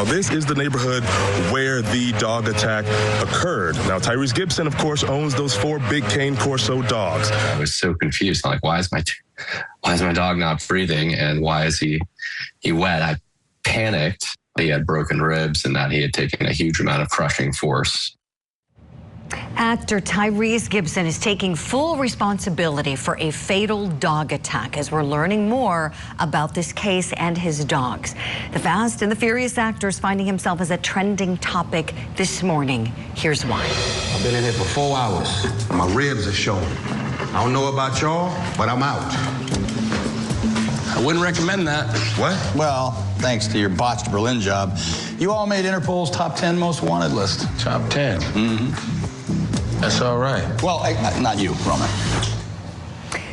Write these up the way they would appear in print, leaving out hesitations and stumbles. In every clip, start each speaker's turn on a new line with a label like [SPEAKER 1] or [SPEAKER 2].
[SPEAKER 1] Now, this is the neighborhood where the dog attack occurred. Now, Tyrese Gibson, of course, owns those 4 big Cane Corso dogs.
[SPEAKER 2] I was so confused. I'm like, why is my dog not breathing, and why is he wet? I panicked. He had broken ribs and that he had taken a huge amount of crushing force.
[SPEAKER 3] Actor Tyrese Gibson is taking full responsibility for a fatal dog attack as we're learning more about this case and his dogs. The Fast and the Furious actor is finding himself as a trending topic this morning. Here's why.
[SPEAKER 4] I've been in here for 4 hours. My ribs are showing. I don't know about y'all, but I'm out.
[SPEAKER 5] I wouldn't recommend that.
[SPEAKER 4] What?
[SPEAKER 6] Well, thanks to your botched Berlin job, you all made Interpol's top 10 most wanted list.
[SPEAKER 5] Top 10?
[SPEAKER 6] Mm-hmm.
[SPEAKER 5] That's all right.
[SPEAKER 6] Well, not you, Roman.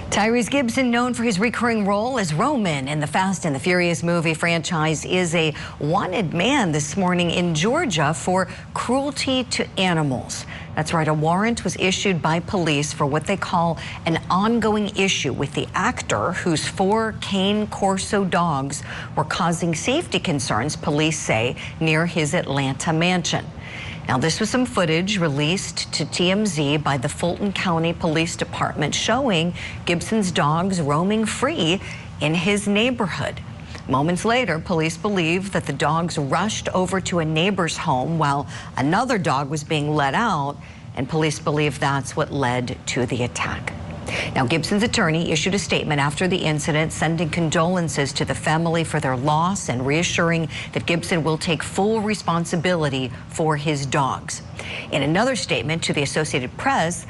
[SPEAKER 3] Tyrese Gibson, known for his recurring role as Roman in the Fast and the Furious movie franchise, is a wanted man this morning in Georgia for cruelty to animals. That's right, a warrant was issued by police for what they call an ongoing issue with the actor whose 4 Cane Corso dogs were causing safety concerns, police say, near his Atlanta mansion. Now, this was some footage released to TMZ by the Fulton County Police Department showing Gibson's dogs roaming free in his neighborhood. Moments later, police believe that the dogs rushed over to a neighbor's home while another dog was being let out, and police believe that's what led to the attack. Now, Gibson's attorney issued a statement after the incident, sending condolences to the family for their loss and reassuring that Gibson will take full responsibility for his dogs. In another statement to the Associated Press,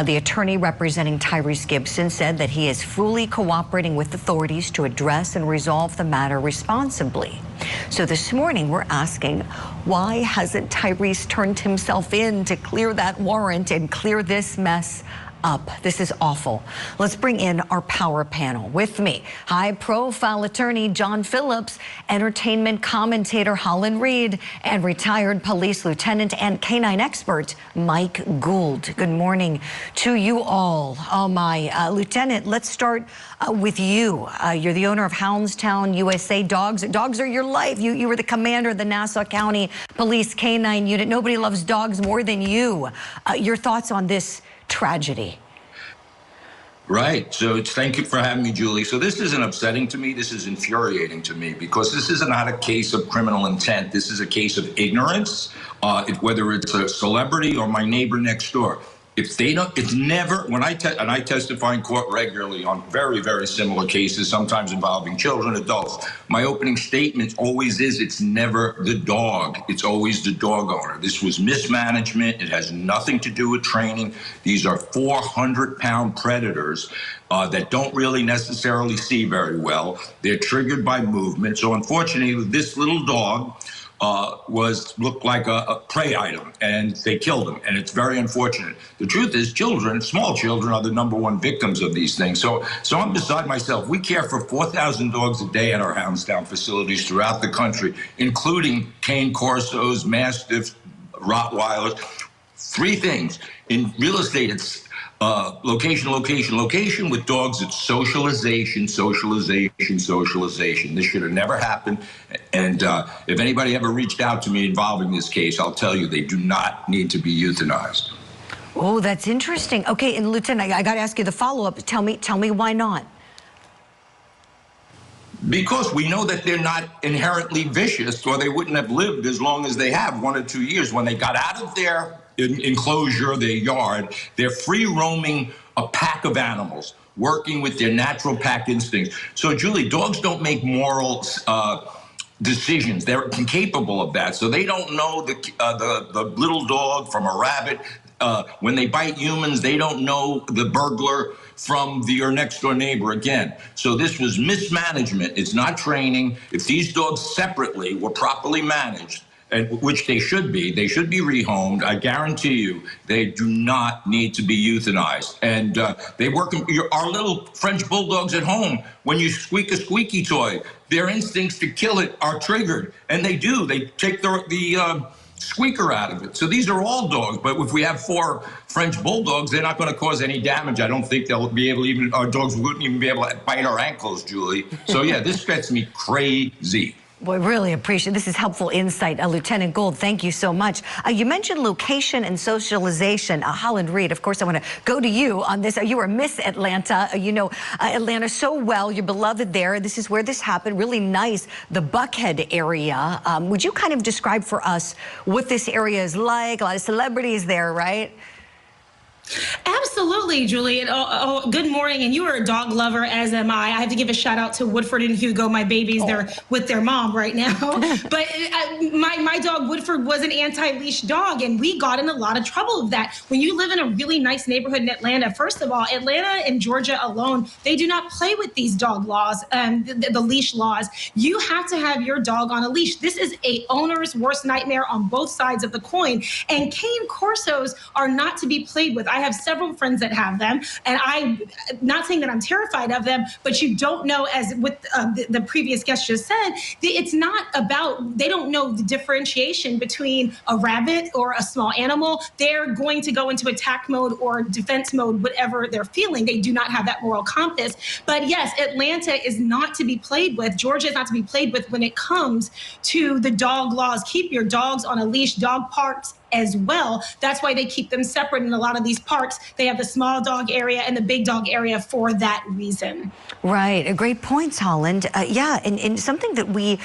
[SPEAKER 3] the attorney representing Tyrese Gibson said that he is fully cooperating with authorities to address and resolve the matter responsibly. So this morning, we're asking, why hasn't Tyrese turned himself in to clear that warrant and clear this mess up? This is awful. Let's bring in our power panel. With me, high-profile attorney John Phillips, entertainment commentator Holland Reed, and retired police lieutenant and canine expert Mike Gould. Good morning to you all. Oh my, Lieutenant, let's start with you. You're the owner of Houndstown USA Dogs. Dogs are your life. You were the commander of the Nassau County Police Canine Unit. Nobody loves dogs more than you. Your thoughts on this tragedy?
[SPEAKER 7] Right. So thank you for having me, Julie. So this isn't upsetting to me. This is infuriating to me because this is not a case of criminal intent. This is a case of ignorance, whether it's a celebrity or my neighbor next door. If they don't, it's never, when I testify in court regularly on very, very similar cases, sometimes involving children, adults, my opening statement always is, it's never the dog. It's always the dog owner. This was mismanagement. It has nothing to do with training. These are 400-pound predators that don't really necessarily see very well. They're triggered by movement. So unfortunately, this little dog looked like a prey item, and they killed him, and it's very unfortunate. The truth is, children, small children, are the #1 victims of these things. So I'm beside myself. We care for 4,000 dogs a day at our Houndstown facilities throughout the country, including Cane Corsos, Mastiffs, Rottweilers. 3 things. In real estate, it's location, location, location. With dogs, it's socialization, socialization, socialization. This should have never happened. And if anybody ever reached out to me involving this case, I'll tell you they do not need to be euthanized.
[SPEAKER 3] Oh, that's interesting. Okay, and Lieutenant, I got to ask you the follow-up. Tell me why not?
[SPEAKER 7] Because we know that they're not inherently vicious, or they wouldn't have lived as long as they have, 1 or 2 years. When they got out of their enclosure, their yard, they're free roaming a pack of animals, working with their natural pack instincts. So, Julie, dogs don't make moral decisions. They're incapable of that. So they don't know the little dog from a rabbit. When they bite humans, they don't know the burglar from your next door neighbor again. So this was mismanagement. It's not training. If these dogs separately were properly managed, and which they should be rehomed, I guarantee you, they do not need to be euthanized. And they work, our little French bulldogs at home, when you squeak a squeaky toy, their instincts to kill it are triggered. And they do, they take the squeaker out of it. So these are all dogs, but if we have 4 French bulldogs, they're not gonna cause any damage. I don't think they'll be able to our dogs wouldn't even be able to bite our ankles, Julie. So yeah, this gets me crazy.
[SPEAKER 3] Boy, really appreciate this. Is helpful insight. Lieutenant Gould, thank you so much. You mentioned location and socialization. Holland Reed, of course, I want to go to you on this. You are Miss Atlanta. You know Atlanta so well. You're beloved there. This is where this happened. Really nice. The Buckhead area. Would you kind of describe for us what this area is like? A lot of celebrities there, right?
[SPEAKER 8] Absolutely, Julie. And good morning. And you are a dog lover, as am I. I have to give a shout out to Woodford and Hugo, my babies. They're with their mom right now. But my dog Woodford was an anti-leash dog, and we got in a lot of trouble with that. When you live in a really nice neighborhood in Atlanta, first of all, Atlanta and Georgia alone, they do not play with these dog laws, the leash laws. You have to have your dog on a leash. This is a owner's worst nightmare on both sides of the coin. And Cane Corsos are not to be played with. I have several friends that have them, and I'm not saying that I'm terrified of them, but you don't know, as with the previous guest just said, it's not about, they don't know the differentiation between a rabbit or a small animal. They're going to go into attack mode or defense mode, whatever they're feeling. They do not have that moral compass. But yes, Atlanta is not to be played with. Georgia is not to be played with when it comes to the dog laws. Keep your dogs on a leash. Dog parks as well. That's why they keep them separate in a lot of these parks. They have the small dog area and the big dog area for that reason. Right.
[SPEAKER 3] Great points, Holland. Yeah, and something that we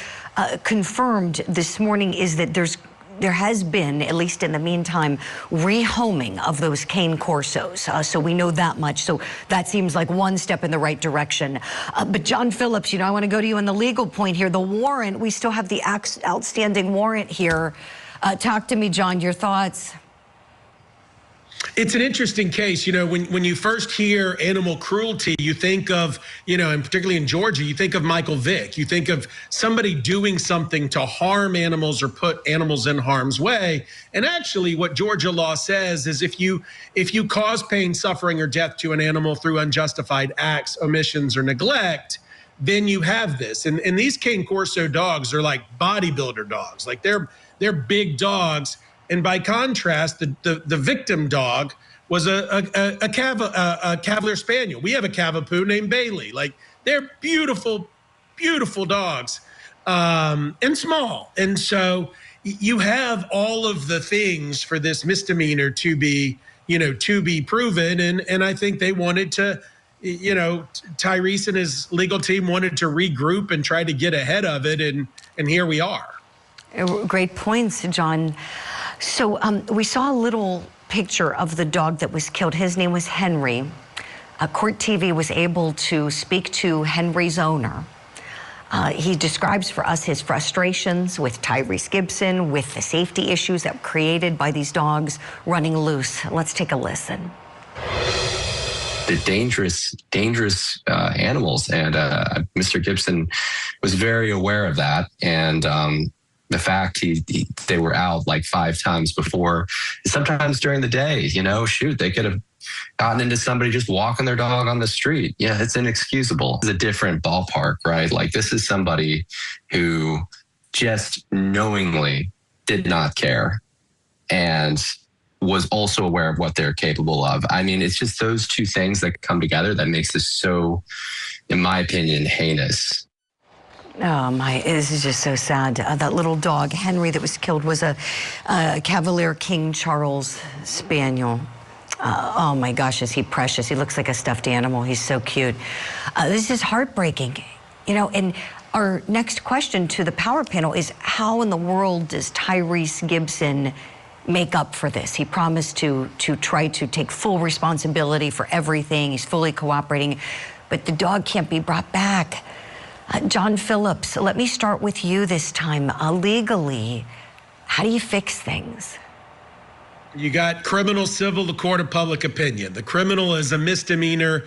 [SPEAKER 3] confirmed this morning is that there has been, at least in the meantime, rehoming of those Cane Corsos. So we know that much. So that seems like one step in the right direction. But John Phillips, you know, I want to go to you on the legal point here. The warrant, we still have the outstanding warrant here. Talk to me, John, your thoughts.
[SPEAKER 9] It's an interesting case. You know, when you first hear animal cruelty, you think of, you know, and particularly in Georgia, you think of Michael Vick. You think of somebody doing something to harm animals or put animals in harm's way. And actually what Georgia law says is if you cause pain, suffering, or death to an animal through unjustified acts, omissions, or neglect, then you have this. And these Cane Corso dogs are like bodybuilder dogs. Like they're big dogs. And by contrast, the victim dog was a Cavalier Spaniel. We have a Cavapoo named Bailey. Like, they're beautiful, beautiful dogs, and small. And so you have all of the things for this misdemeanor to be proven. And I think they wanted to, you know, Tyrese and his legal team wanted to regroup and try to get ahead of it. And here we are.
[SPEAKER 3] Great points, John. So we saw a little picture of the dog that was killed. His name was Henry. Court TV was able to speak to Henry's owner. He describes for us his frustrations with Tyrese Gibson, with the safety issues that were created by these dogs running loose. Let's take a listen.
[SPEAKER 2] They're dangerous animals, and Mr. Gibson was very aware of that. And the fact they were out like 5 times before, sometimes during the day, you know, shoot, they could have gotten into somebody just walking their dog on the street. Yeah, it's inexcusable. It's a different ballpark, right? Like, this is somebody who just knowingly did not care and was also aware of what they're capable of. I mean, it's just those two things that come together that makes this so, in my opinion, heinous.
[SPEAKER 3] Oh my, this is just so sad. That little dog, Henry, that was killed was a Cavalier King Charles Spaniel. Oh my gosh, is he precious. He looks like a stuffed animal. He's so cute. This is heartbreaking, you know, and our next question to the power panel is, how in the world does Tyrese Gibson make up for this? He promised to try to take full responsibility for everything. He's fully cooperating, but the dog can't be brought back. John Phillips, let me start with you this time. Legally, how do you fix things?
[SPEAKER 9] You got criminal, civil, the court of public opinion. The criminal is a misdemeanor,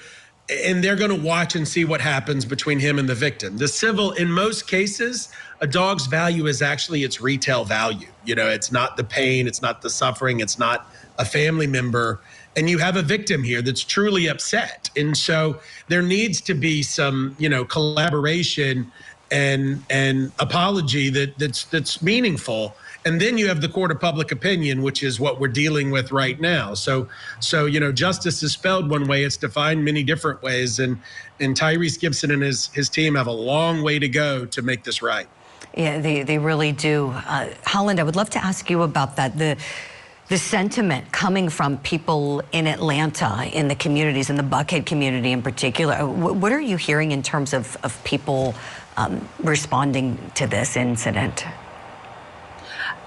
[SPEAKER 9] and they're going to watch and see what happens between him and the victim. The civil, in most cases, a dog's value is actually its retail value. You know, it's not the pain, it's not the suffering, it's not a family member. And you have a victim here that's truly upset. And so there needs to be some, you know, collaboration and apology that's meaningful. And then you have the court of public opinion, which is what we're dealing with right now. So you know, justice is spelled one way, it's defined many different ways. And Tyrese Gibson and his team have a long way to go to make this right.
[SPEAKER 3] Yeah, they really do. Holland, I would love to ask you about that. The sentiment coming from people in Atlanta, in the communities, in the Buckhead community in particular. What are you hearing in terms of people responding to this incident?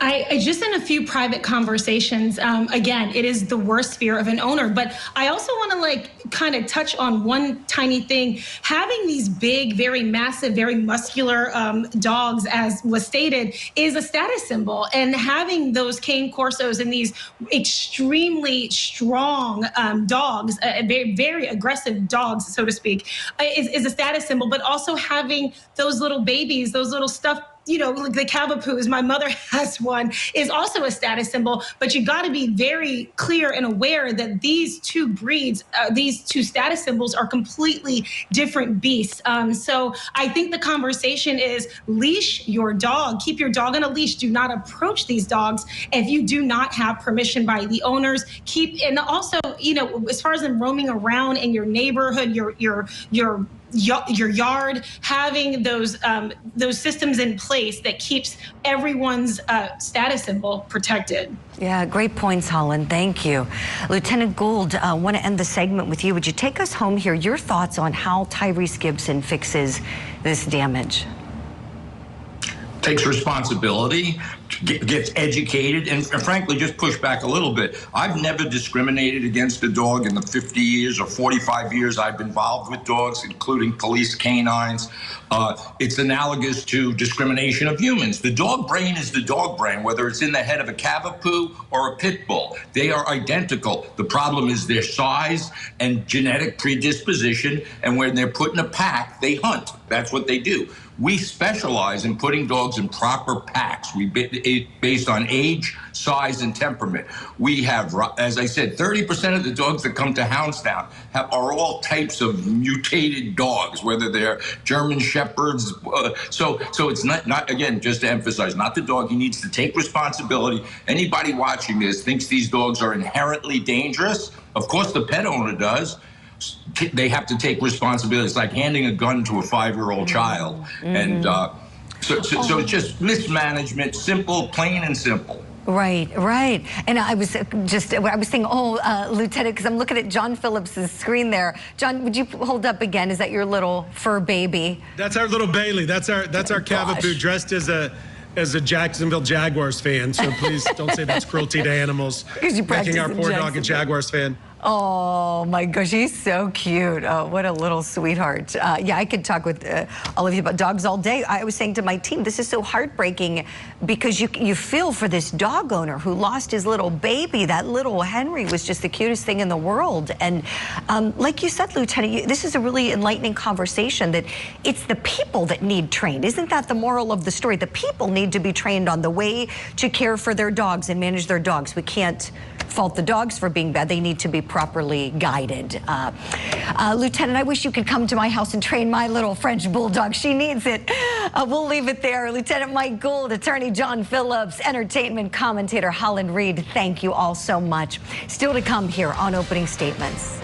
[SPEAKER 8] I just in a few private conversations, again, it is the worst fear of an owner. But I also want to kind of touch on one tiny thing. Having these big, very massive, very muscular dogs, as was stated, is a status symbol. And having those Cane Corsos and these extremely strong dogs, very, very aggressive dogs, so to speak, is a status symbol. But also having those little babies, those little stuffed, like the Cavapoos, my mother has one, is also a status symbol. But you got to be very clear and aware that these two breeds, these two status symbols are completely different beasts. So I think the conversation is leash your dog, keep your dog on a leash. Do not approach these dogs if you do not have permission by the owners. And also, as far as them roaming around in your neighborhood, your yard, having those systems in place that keeps everyone's status symbol protected.
[SPEAKER 3] Yeah, great points, Holland. Thank you. Lieutenant Gould, I want to end the segment with you. Would you take us home here? Your thoughts on how Tyrese Gibson fixes this damage?
[SPEAKER 7] Takes responsibility, gets educated, and frankly, just push back a little bit. I've never discriminated against a dog in the 50 years or 45 years I've been involved with dogs, including police canines. It's analogous to discrimination of humans. The dog brain is the dog brain, whether it's in the head of a Cavapoo or a pit bull. They are identical. The problem is their size and genetic predisposition, and when they're put in a pack, they hunt. That's what they do. We specialize in putting dogs in proper packs. Based on age, size, and temperament. We have, as I said, 30% of the dogs that come to Houndstown are all types of mutated dogs, whether they're German Shepherds. So it's not, again, just to emphasize, not the dog. He needs to take responsibility. Anybody watching this thinks these dogs are inherently dangerous. Of course, the pet owner does. They have to take responsibility. It's like handing a gun to a 5-year-old child. And so it's just mismanagement, simple, plain and simple.
[SPEAKER 3] Right. And I was thinking, Lieutenant, because I'm looking at John Phillips' screen there. John, would you hold up again? Is that your little fur baby?
[SPEAKER 9] That's our little Bailey. That's our Cavapoo dressed as a Jacksonville Jaguars fan. So please don't say that's cruelty to animals. Making our poor dog a Jaguars fan.
[SPEAKER 3] Oh my gosh, he's so cute. Oh, what a little sweetheart. Yeah, I could talk with all of you about dogs all day. I was saying to my team, this is so heartbreaking because you feel for this dog owner who lost his little baby. That little Henry was just the cutest thing in the world. And like you said, Lieutenant, this is a really enlightening conversation that it's the people that need trained. Isn't that the moral of the story? The people need to be trained on the way to care for their dogs and manage their dogs. We can't fault the dogs for being bad. They need to be properly guided. Lieutenant, I wish you could come to my house and train my little French bulldog. She needs it. We'll leave it there. Lieutenant Mike Gould, Attorney John Phillips, entertainment commentator Holland Reed, thank you all so much. Still to come here on Opening Statements.